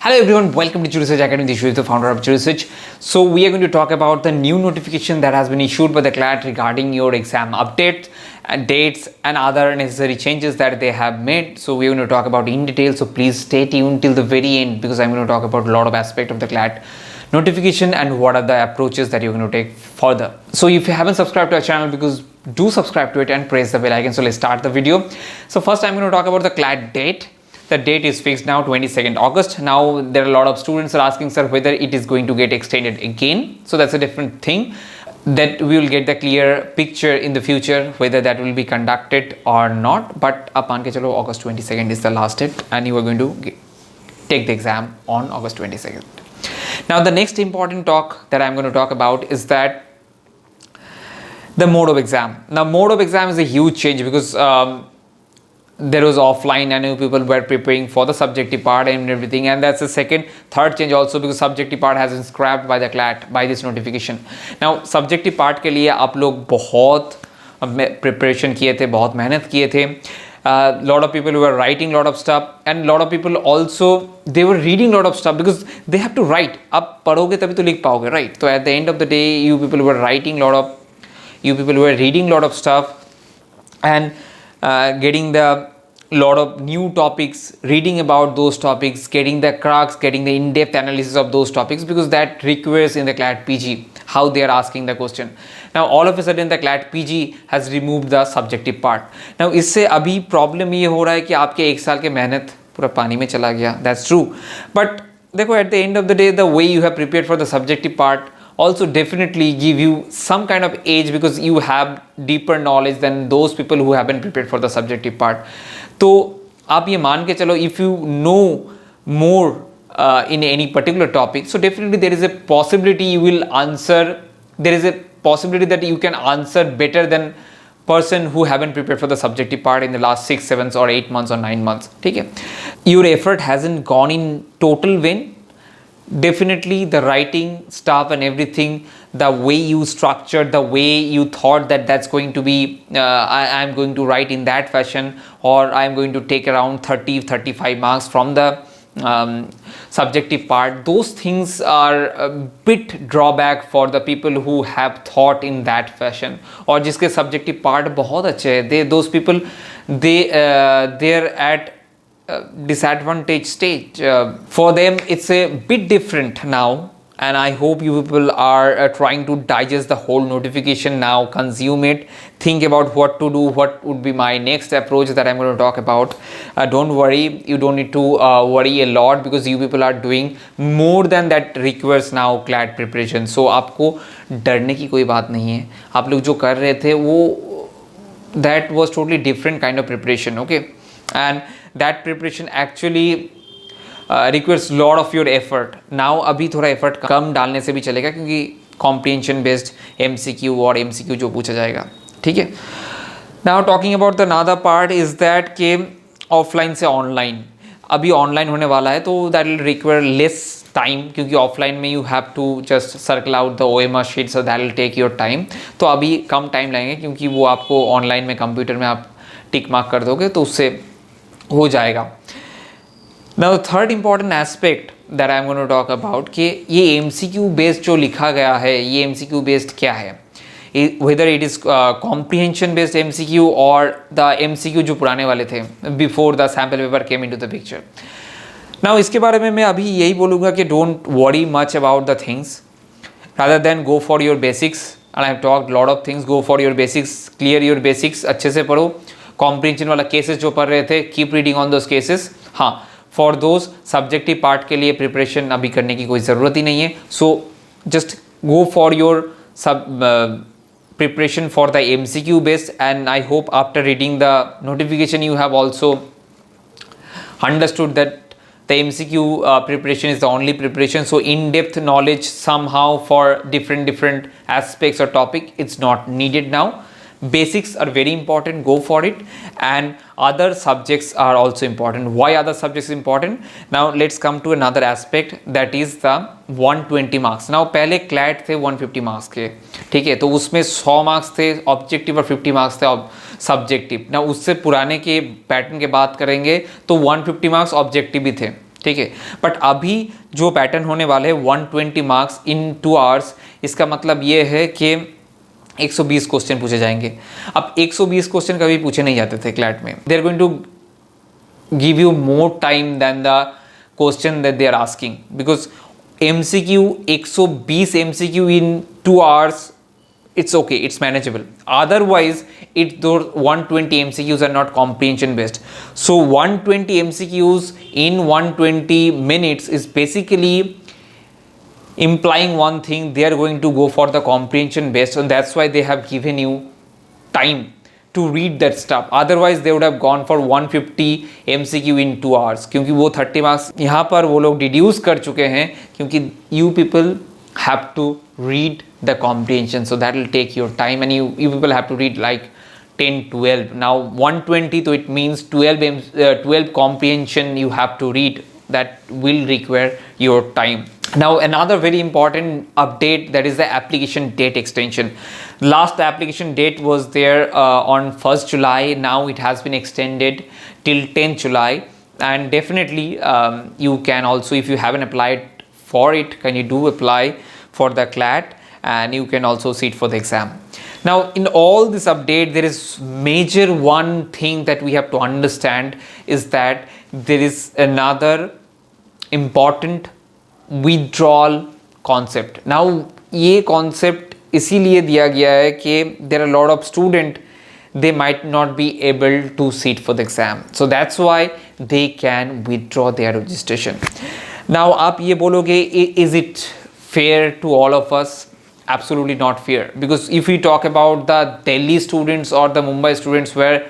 Hello everyone, welcome to Research Academy. This is the founder of Research. So we are going to talk about the new notification that has been issued by the CLAT regarding your exam updates and dates and other necessary changes that they have made. So we are going to talk about in detail. So please stay tuned till the very end because I'm going to talk about a lot of aspects of the CLAT notification and what are the approaches that you're going to take further. So if you haven't subscribed to our channel, because do subscribe to it and press the bell icon. So let's start the video. So first I'm going to talk about the CLAT date. The date is fixed now, 22nd August. Now there are a lot of students are asking, sir, whether it is going to get extended again. So that's a different thing that we will get the clear picture in the future whether that will be conducted or not. But apan ke chalo, August 22nd is the last date and you are going to take the exam on August 22nd. Now the next important talk that I'm going to talk about is that the mode of exam. Now mode of exam is a huge change because there was offline and people were preparing for the subjective part and everything, and that's the third change also because subjective part has been scrapped by the CLAT by this notification. Now subjective part के लिए आप लोग बहुत preparation किए थे, बहुत मेहनत किए थे. Lot of people were writing lot of stuff and lot of people also they were reading lot of stuff because they have to write. आप पढ़ोगे तभी तो लिख पाओगे, right? So at the end of the day you people were reading lot of stuff and getting the lot of new topics, reading about those topics, getting the crux, getting the in-depth analysis of those topics because that requires in the CLAT PG how they are asking the question. Now all of a sudden the CLAT PG has removed the subjective part. Now इससे अभी problem ये हो रहा है कि आपके एक साल के मेहनत पूरा पानी में चला गया. That's true. But देखो at the end of the day the way you have prepared for the subjective part also definitely give you some kind of edge because you have deeper knowledge than those people who haven't prepared for the subjective part. तो आप ये मान के चलो if you know more in any particular topic, so definitely there is a possibility you will answer, there is a possibility that you can answer better than person who haven't prepared for the subjective part in the last 6, 7 or 8 months or 9 months. ठीक है, your effort hasn't gone in total vain. Definitely the writing stuff and everything, the way you structured, the way you thought that that's going to be I'm going to write in that fashion or I'm going to take around 30-35 marks from the subjective part, those things are a bit drawback for the people who have thought in that fashion और जिसके subjective part बहुत अच्छे हैं, those people they're at disadvantage stage. For them it's a bit different now and I hope you people are trying to digest the whole notification now, consume it, think about what to do, what would be my next approach that I'm going to talk about. Don't worry, you don't need to worry a lot because you people are doing more than that requires now CLAT preparation. So आपको डरने की कोई बात नहीं है. आप लोग जो कर रहे थे वो that was totally different kind of preparation, okay? And that preparation actually requires lot of your effort. Now अभी थोड़ा effort कम डालने से भी चलेगा क्योंकि comprehension based MCQ और MCQ जो पूछा जाएगा, ठीक है. Now talking about the another part is that कि offline से online, अभी online होने वाला है तो that will require less time क्योंकि offline में you have to just circle out the OMR sheet, so that will take your time. तो अभी कम time लगेंगे क्योंकि वो आपको online में कंप्यूटर में आप टिक मार्क कर दोगे तो उससे हो जाएगा. Now the third important aspect that I am going to talk about कि ये MCQ based जो लिखा गया है ये MCQ based क्या है, whether it is comprehension based MCQ or the MCQ जो पुराने वाले थे before the sample paper came into the picture. Now इसके बारे में मैं अभी यही बोलूँगा कि don't worry much about the things, rather than go for your basics, and I have talked lot of things. Go for your basics, clear your basics, अच्छे से पढ़ो. कॉम्प्रिहेंशन वाला केसेस जो पढ़ रहे थे keep reading on those cases. हाँ, for those subjective part के लिए प्रिपरेशन अभी करने की कोई ज़रूरत ही नहीं है. So just go for your preparation for the MCQ based, and I hope after reading the notification you have also understood that the MCQ preparation is the only preparation. So in-depth knowledge somehow for different aspects or topic it's not needed now. Basics are very important, go for it, and other subjects are also important. Why other subjects important? Now let's come to another aspect, that is the 120 marks. Now पहले CLAT थे 150 marks के, ठीक है, तो उसमें 100 marks थे objective और 50 marks थे सब्जेक्टिव. ना उससे पुराने के पैटर्न के बात करेंगे तो 150 मार्क्स ऑब्जेक्टिव भी थे, ठीक है। बट अभी जो पैटर्न होने वाले हैं 120 मार्क्स इन 2 आवर्स, इसका मतलब ये है कि 120 क्वेश्चन पूछे जाएंगे। अब 120 क्वेश्चन कभी पूछे नहीं जाते थे क्लैट में। They are going to give you more time than the question that they are asking, because MCQ 120 MCQ in 2 hours, it's okay, it's manageable. Otherwise, those 120 MCQs are not comprehension based. So 120 MCQs in 120 minutes is basically implying one thing: they are going to go for the comprehension based, and that's why they have given you time to read that stuff. Otherwise they would have gone for 150 MCQ in 2 hours, क्योंकि वो 30 marks यहाँ पर वो लोग deduce कर चुके हैं, क्योंकि you people have to read the comprehension, so that will take your time, and you people have to read like 10 12. Now 120, so it means 12 comprehension you have to read. That will require your time. Now another very important update, that is the application date extension. Last application date was there on 1st July. Now it has been extended till 10th July, and definitely you can also, if you haven't applied for it, can you do apply for the CLAT, and you can also sit for the exam. Now in all this update, there is major one thing that we have to understand, is that there is another important withdrawal concept. Now ये concept इसीलिए दिया गया है कि there are a lot of student, they might not be able to sit for the exam, so that's why they can withdraw their registration. Now आप ये बोलोगे, is it fair to all of us? Absolutely not fair, because if we talk about the Delhi students or the Mumbai students where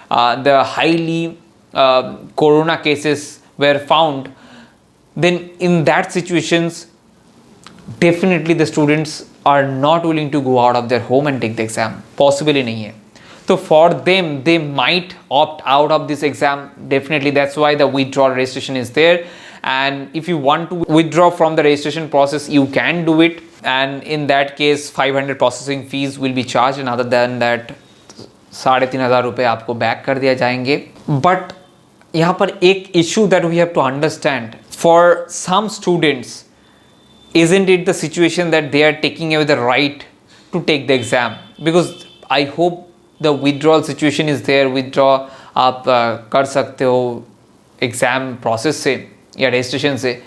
the highly corona cases were found, then in that situations definitely the students are not willing to go out of their home and take the exam. Possible ही नहीं है. So for them, they might opt out of this exam. Definitely, that's why the withdrawal registration is there. And if you want to withdraw from the registration process, you can do it. And in that case, 500 processing fees will be charged, and other than that 3,500 रुपये आपको back कर दिया जाएंगे. But यहाँ पर एक issue that we have to understand, for some students, isn't it the situation that they are taking away the right to take the exam? Because I hope the withdrawal situation is there. Withdraw आप कर सकते हो exam process से या registration से.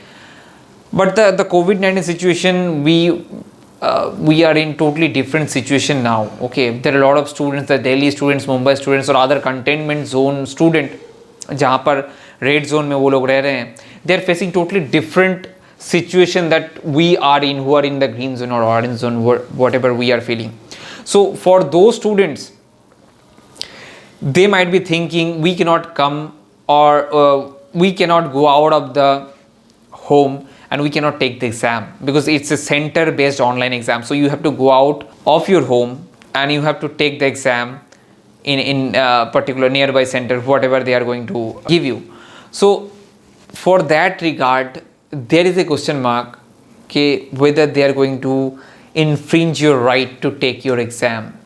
But the COVID-19 situation, we are in totally different situation now. Okay, there are a lot of students, the Delhi students, Mumbai students or other containment zone student, जहाँ पर red zone में वो लोग रह रहे हैं, they are facing totally different situation that we are in, who are in the green zone or orange zone, whatever we are feeling. So for those students, they might be thinking, we cannot come, or we cannot go out of the home and we cannot take the exam, because it's a center based online exam. So you have to go out of your home and you have to take the exam in particular nearby center, whatever they are going to give you. So for that regard, there is a question mark whether they are going to infringe your right to take your exam.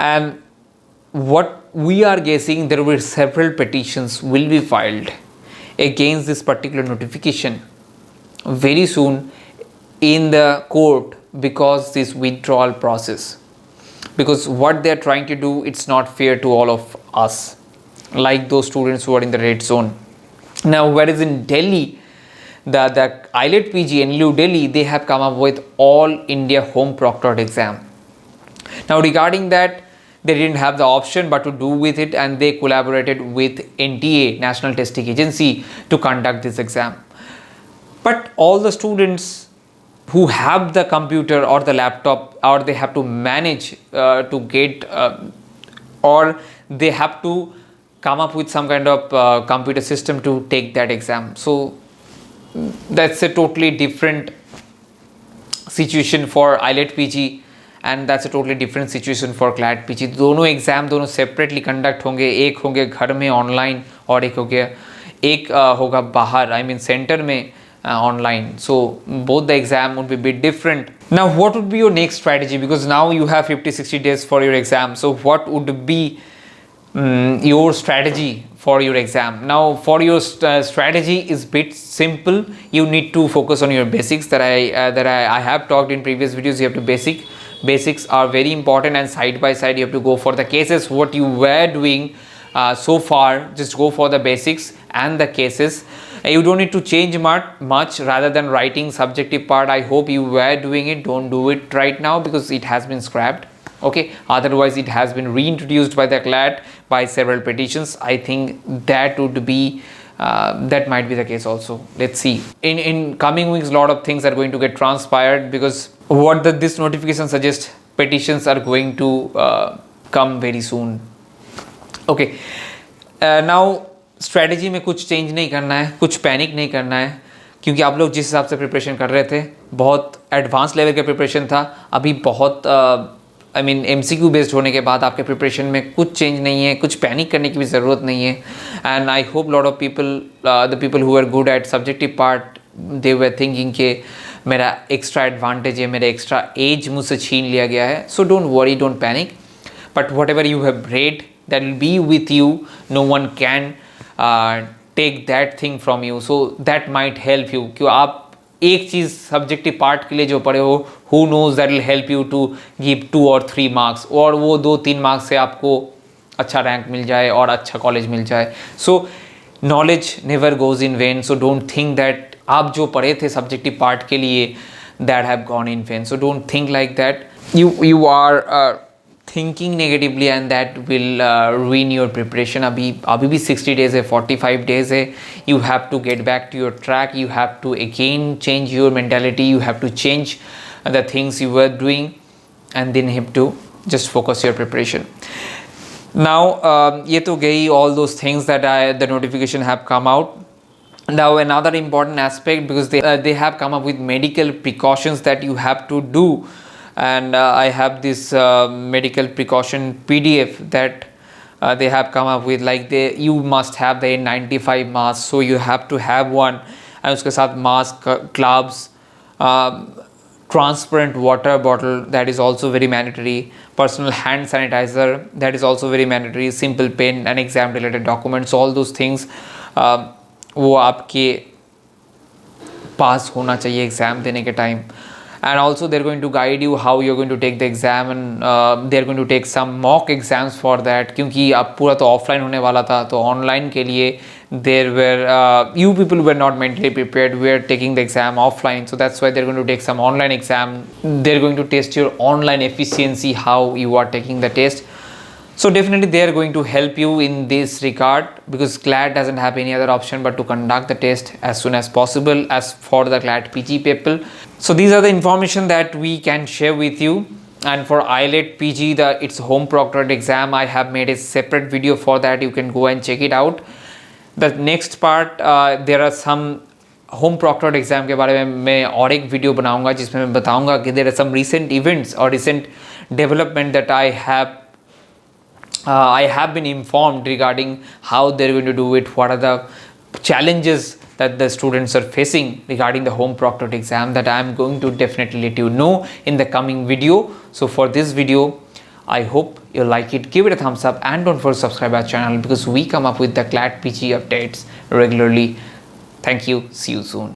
And what we are guessing, there will be several petitions will be filed against this particular notification very soon in the court, because this withdrawal process, because what they are trying to do, it's not fair to all of us, like those students who are in the red zone. Now whereas in Delhi, the IELTS PG NLU Delhi, they have come up with all India home proctored exam. Now regarding that, they didn't have the option but to do with it, and they collaborated with NTA, National Testing Agency, to conduct this exam. But all the students who have the computer or the laptop, or they have to manage to get or they have to come up with some kind of computer system to take that exam. So that's a totally different situation for IELTS PG, and that's a totally different situation for CLAT PG. दोनों exam दोनों separately conduct होंगे, एक होंगे घर में online और एक होगा बाहर, आई मीन सेंटर में online. So both the exam would be a bit different. Now what would be your next strategy, because now you have 50-60 days for your exam. So what would be your strategy for your exam. Now for your strategy is bit simple. You need to focus on your basics that I have talked in previous videos. You have to basics are very important, and side by side you have to go for the cases what you were doing so far. Just go for the basics and the cases. You don't need to change much rather than writing subjective part. I hope you were doing it. Don't do it right now because it has been scrapped. Okay, otherwise it has been reintroduced by the CLAT by several petitions. I think that would be that might be the case also. Let's see. In coming weeks, a lot of things are going to get transpired because what this notification suggests, petitions are going to come very soon. Okay, now strategy में कुछ change नहीं करना है, कुछ panic नहीं करना है, क्योंकि आप लोग जिस हिसाब से प्रिपरेशन कर रहे थे बहुत एडवांस लेवल का प्रिपरेशन था. अभी बहुत MCQ बेस्ड होने के बाद आपके प्रिपरेशन में कुछ चेंज नहीं है, कुछ पैनिक करने की भी ज़रूरत नहीं है. And I hope lot of people, the people who are good at subjective part, they were thinking कि मेरा एक्स्ट्रा एडवांटेज है, मेरा एक्स्ट्रा एज मुझसे छीन लिया गया है. So don't worry, don't panic. But whatever you have read that will be with you. No one can take that thing from you. So that might help you. क्यों आप एक चीज़ subjective part के लिए जो पढ़े हो, who knows that will help you to give 2 or 3 marks, और वो 2-3 मार्क्स से आपको अच्छा रैंक मिल जाए और अच्छा कॉलेज मिल जाए. So knowledge never goes in vain. So don't think that आप जो पढ़े थे सब्जेक्टिव पार्ट के लिए that have gone in vain. So don't think like that. You are thinking negatively and that will ruin your preparation. अभी भी 60 days है, 45 days है. You have to get back to your track. You have to again change your mentality. You have to change the things you were doing, and then have to just focus your preparation. Now ये तो गई all those things that the notification have come out. Now another important aspect, because they have come up with medical precautions that you have to do. And I have this medical precaution PDF that they have come up with, like you must have the N95 mask, so you have to have one. And उसके साथ mask, gloves, transparent water bottle, that is also very mandatory. Personal hand sanitizer, that is also very mandatory. Simple pen and exam related documents, all those things वो आपके पास होना चाहिए exam देने के time. And also they're going to guide you how you're going to take the exam, and they're going to take some mock exams for that. क्योंकि अब पूरा तो ऑफलाइन होने वाला था, तो ऑनलाइन के लिए there were you people were not mentally prepared. We are taking the exam offline, so that's why they're going to take some online exam. They're going to test your online efficiency, how you are taking the test. So definitely they are going to help you in this regard, because CLAT doesn't have any other option but to conduct the test as soon as possible as for the CLAT PG people. So these are the information that we can share with you. And for IELTS PG, it's home proctored exam. I have made a separate video for that. You can go and check it out. The next part, there are some home proctored exam के बारे में मैं और एक video बनाऊंगा जिसमें मैं बताऊंगा कि there are some recent events or recent development that I have been informed regarding how they're going to do it, what are the challenges that the students are facing regarding the home proctored exam, that I'm going to definitely let you know in the coming video. So for this video, I hope you like it. Give it a thumbs up and don't forget to subscribe our channel, because we come up with the CLAT PG updates regularly. Thank you. See you soon.